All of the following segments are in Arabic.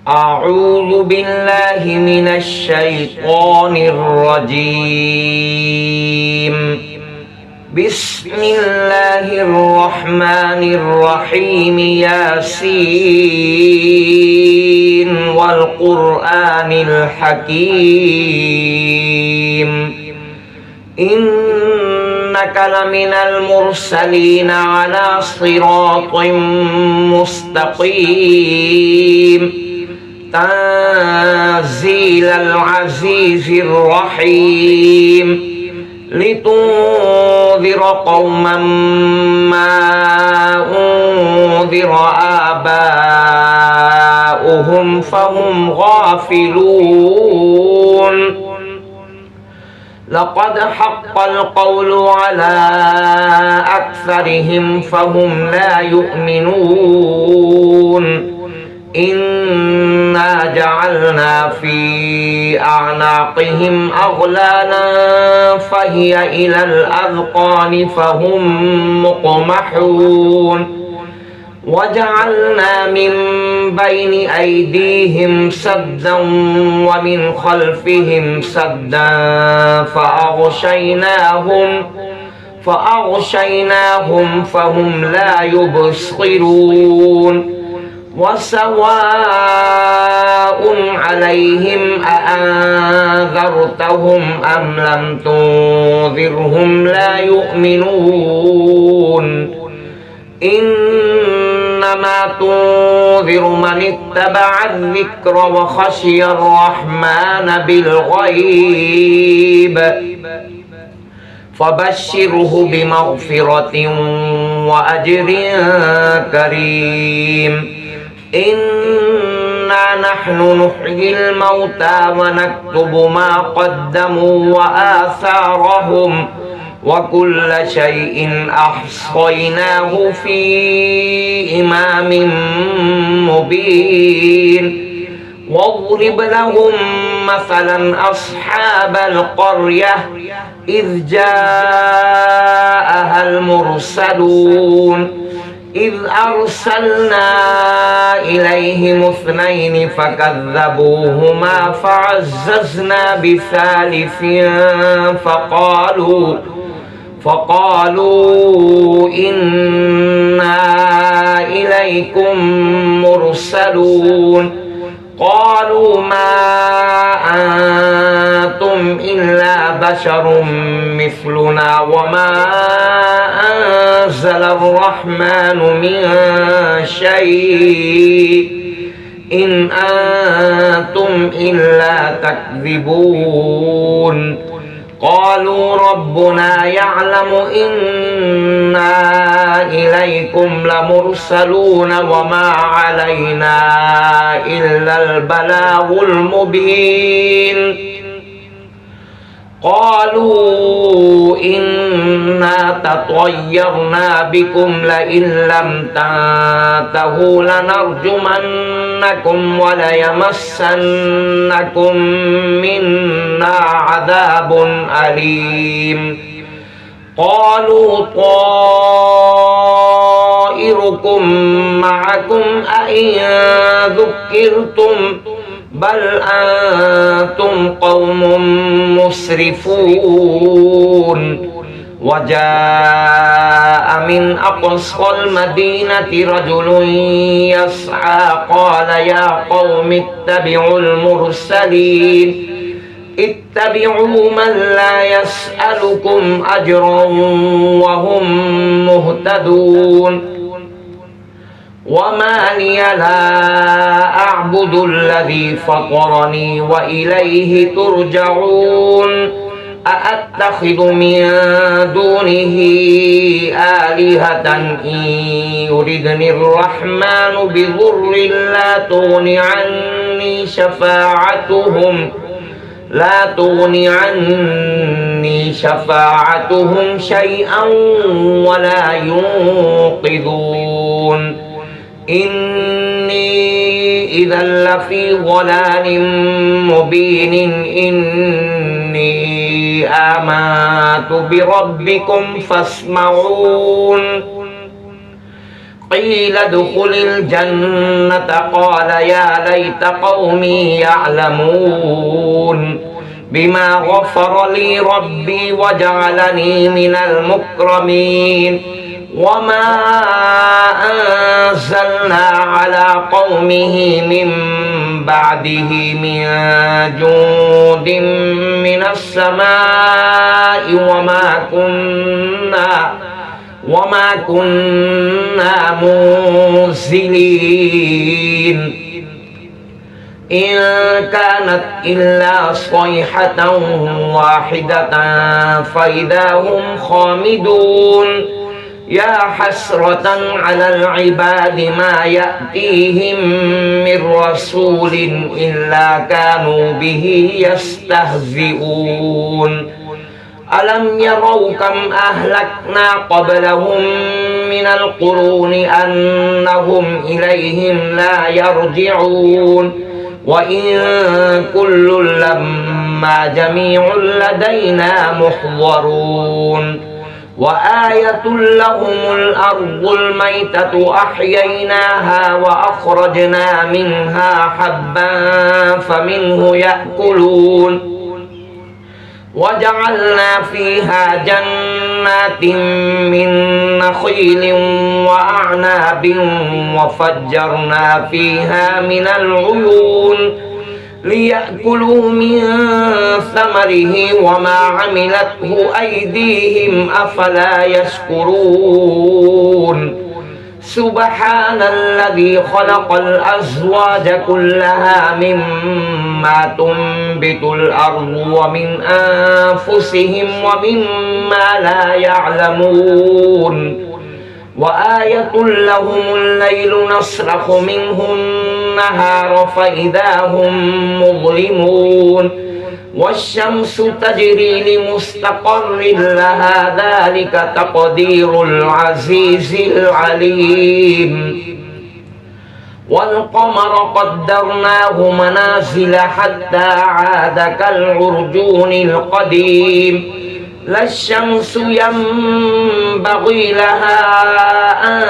أعوذ بالله من الشيطان الرجيم. بسم الله الرحمن الرحيم. ياسين والقرآن الحكيم إنك لمن المرسلين على صراط مستقيم تنزيل العزيز الرحيم لتنذر قوما ما أنذر آباؤهم فهم غافلون. لقد حق القول على أكثرهم فهم لا يؤمنون. إنا جعلنا في أعناقهم أغلالا فهي إلى الأذقان فهم مقمحون. وجعلنا من بين أيديهم سدا ومن خلفهم سدا فأغشيناهم فهم لا يبصرون. وسواء عليهم أأنذرتهم أم لم تنذرهم لا يؤمنون. إنما تنذر من اتبع الذكر وخشي الرحمن بالغيب فبشره بمغفرة وأجر كريم. إنا نحن نحيي الموتى ونكتب ما قدموا وآثارهم وكل شيء أحصيناه في إمام مبين. واضرب لهم مثلا أصحاب القرية إذ جاءها المرسلون إذ أرسلنا إليهم اثنين فكذبوهما فعززنا بثالث فقالوا إنا إليكم مرسلون. قالوا ما أنتم إلا بشر مثلنا وما أنزل الرحمن من شيء إن أنتم إلا تكذبون. قالوا ربنا يعلم إنا إليكم لمرسلون وما علينا إلا البلاغ المبين. قالوا إنا تطيرنا بكم لئن لم تنتهوا لنرجمنكم وليمسنكم منا عذاب أليم. قالوا طائركم معكم أئن ذكرتم بل أنتم قوم مسرفون. وجاء من أقصى المدينة رجل يسعى قال يا قوم اتبعوا المرسلين اتبعوا من لا يسألكم أجرا وهم مهتدون. وما لي لا أعبد الذي فطرني وإليه ترجعون. أأتخذ من دونه آلهة إن يردني الرحمن بضر لا تغني عني شفاعتهم شيئا ولا ينقذون. إني إذا لفي ضلال مبين. إني آمنت بربكم فاسمعون. قيل ادخل الجنة قال يا ليت قومي يعلمون بما غفر لي ربي وجعلني من المكرمين وما أنزلنا على قومه من بعده من جند من السماء وما كنا منزلين إن كانت إلا صيحة واحدة فإذا هم خامدون يا حسرة على العباد ما يأتيهم من رسول إلا كانوا به يستهزئون ألم يروا كم أهلكنا قبلهم من القرون أنهم إليهم لا يرجعون وإن كل لما جميع لدينا محضرون وآية لهم الأرض الميتة أحييناها وأخرجنا منها حبا فمنه يأكلون وجعلنا فيها جنات من نخيل وأعناب وفجرنا فيها من العيون ليأكلوا من ثمره وما عملته أيديهم أفلا يشكرون سبحان الذي خلق الأزواج كلها مما تنبت الأرض ومن أنفسهم ومما لا يعلمون وآية لهم الليل نسلخ منه النهار فإذا هم مظلمون والشمس تجري لمستقر لها ذلك تقدير العزيز العليم والقمر قدرناه منازل حتى عاد كالعرجون القديم لا الشمس ينبغي لها أن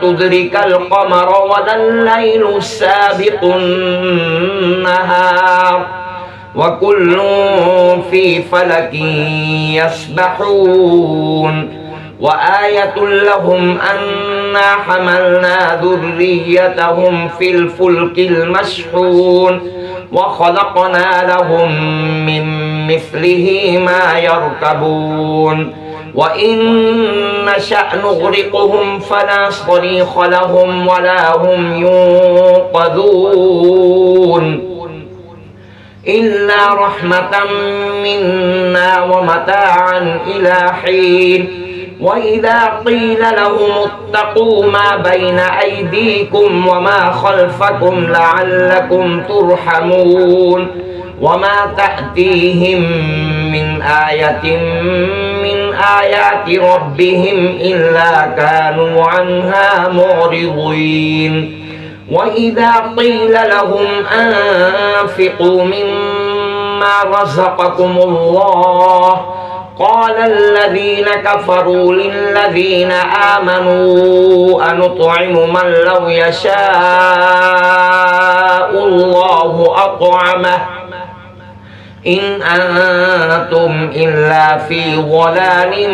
تدرك القمر ولا الليل سابق النهار وكل في فلك يسبحون وآية لهم أنا حملنا ذريتهم في الفلك المشحون وخلقنا لهم من مثله ما يركبون وإن نشأ نغرقهم فلا صريخ لهم ولا هم ينقذون إلا رحمة منا ومتاعا إلى حين وإذا قيل لهم اتقوا ما بين أيديكم وما خلفكم لعلكم ترحمون وما تأتيهم من آية من آيات ربهم إلا كانوا عنها معرضين وإذا قيل لهم أنفقوا مما رزقكم الله قال الذين كفروا للذين آمنوا أنطعم من لو يشاء الله أطعمه إن أنتم إلا في ضلال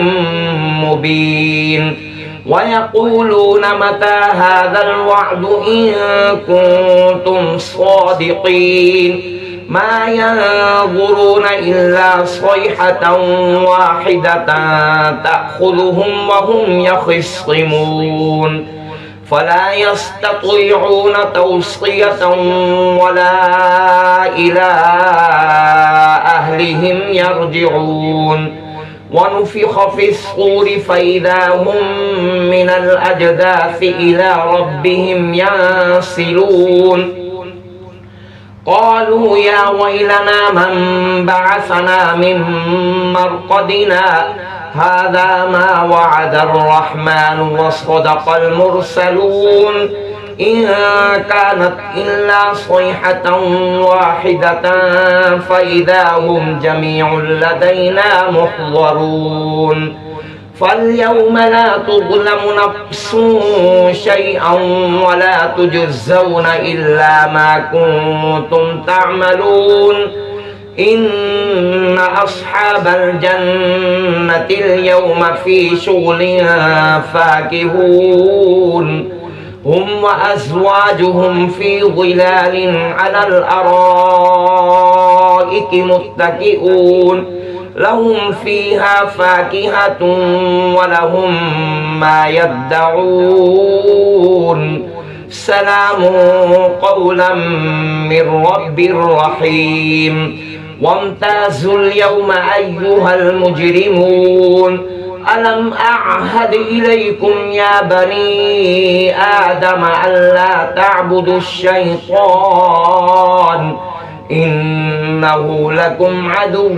مبين ويقولون متى هذا الوعد إن كنتم صادقين ما ينظرون إلا صيحة واحدة تأخذهم وهم يخصمون فلا يستطيعون توصية ولا إلى أهلهم يرجعون ونفخ في الصور فإذا هم من الأجداث إلى ربهم ينسلون قالوا يا ويلنا من بعثنا من مرقدنا هذا ما وعد الرحمن وصدق المرسلون إن كانت إلا صيحة واحدة فإذا هم جميع لدينا محضرون فاليوم لا تظلم نفس شيئا ولا تجزون إلا ما كنتم تعملون إن أصحاب الجنة اليوم في شغل فاكهون هم وأزواجهم في ظلال على الأرائك متكئون لهم فيها فاكهة ولهم ما يدعون سلام قولا من رب رحيم وامتازوا اليوم أيها المجرمون ألم أعهد إليكم يا بني آدم ألا تعبدوا الشيطان إنه لكم عدو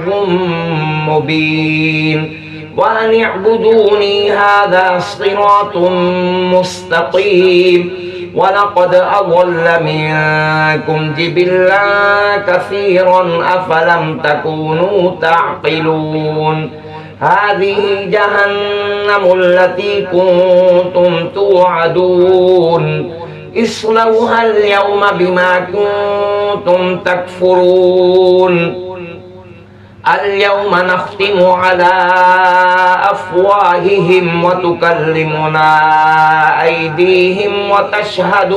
مبين وأن اعبدوني هذا صراط مستقيم ولقد أضل منكم جبلا كثيرا أفلم تكونوا تعقلون هذه جهنم التي كنتم توعدون اصلوها اليوم بما كنتم تكفرون اليوم نختم على أفواههم وتكلمنا أيديهم وتشهد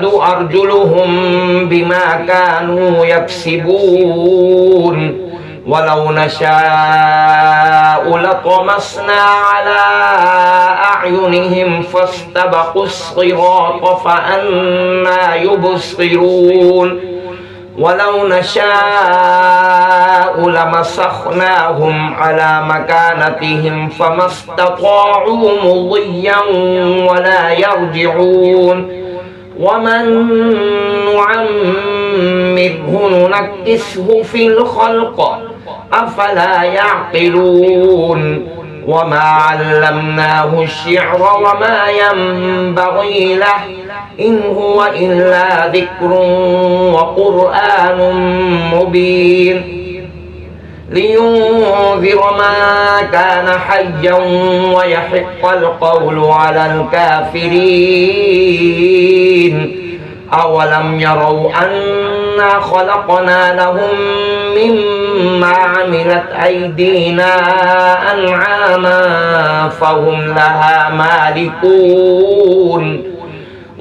أرجلهم بما كانوا يكسبون ولو نشاء لطمسنا على أعينهم فاستبقوا الصراط فأنى يبصرون ولو نشاء لمسخناهم على مكانتهم فما استطاعوا مضيا ولا يرجعون ومن نعمره ننكسه في الخلق أفلا يعقلون وما علمناه الشعر وما ينبغي له إن هو إلا ذكر وقرآن مبين لينذر من كان حيا ويحق القول على الكافرين أولم يروا أنا خلقنا لهم مما عملت أيدينا أنعاما فهم لها مالكون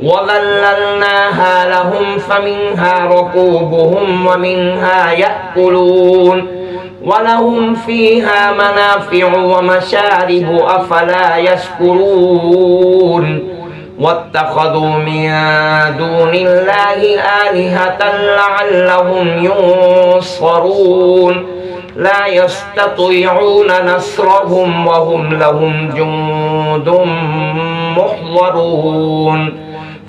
وذللناها لهم فمنها ركوبهم ومنها يأكلون ولهم فيها منافع ومشارب أفلا يشكرون واتخذوا من دون الله آلهة لعلهم ينصرون لا يستطيعون نصرهم وهم لهم جند محضرون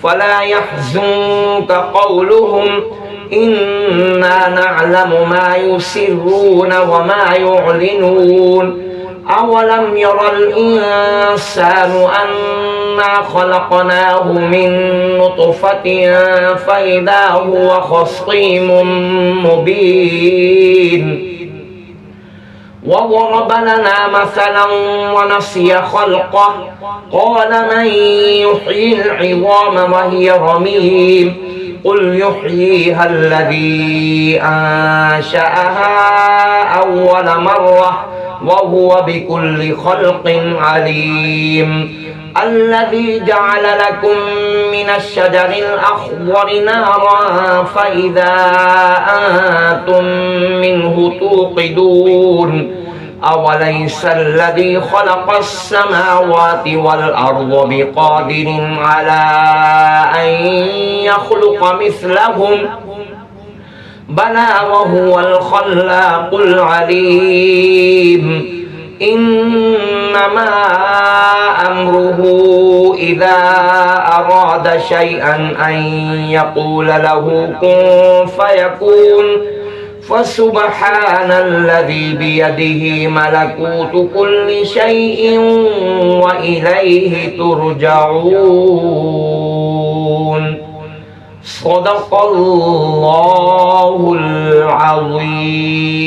فلا يحزنك قولهم إنا نعلم ما يسرون وما يعلنون أولم يرى الإنسان أنا خلقناه من نطفة فإذا هو خصيم مبين وضرب لنا مثلا ونسي خلقه قال من يحيي العظام وهي رميم قل يحييها الذي أنشأها أول مرة وهو بكل خلق عليم الذي جعل لكم من الشجر الأخضر نارا فإذا أنتم منه توقدون أوليس الذي خلق السماوات والأرض بقادر على أن يخلق مثلهم بلى وهو الخلاق العليم إنما أمره إذا أراد شيئا أن يقول له كن فيكون فسبحان الذي بيده ملكوت كل شيء وإليه ترجعون صدق الله العظيم.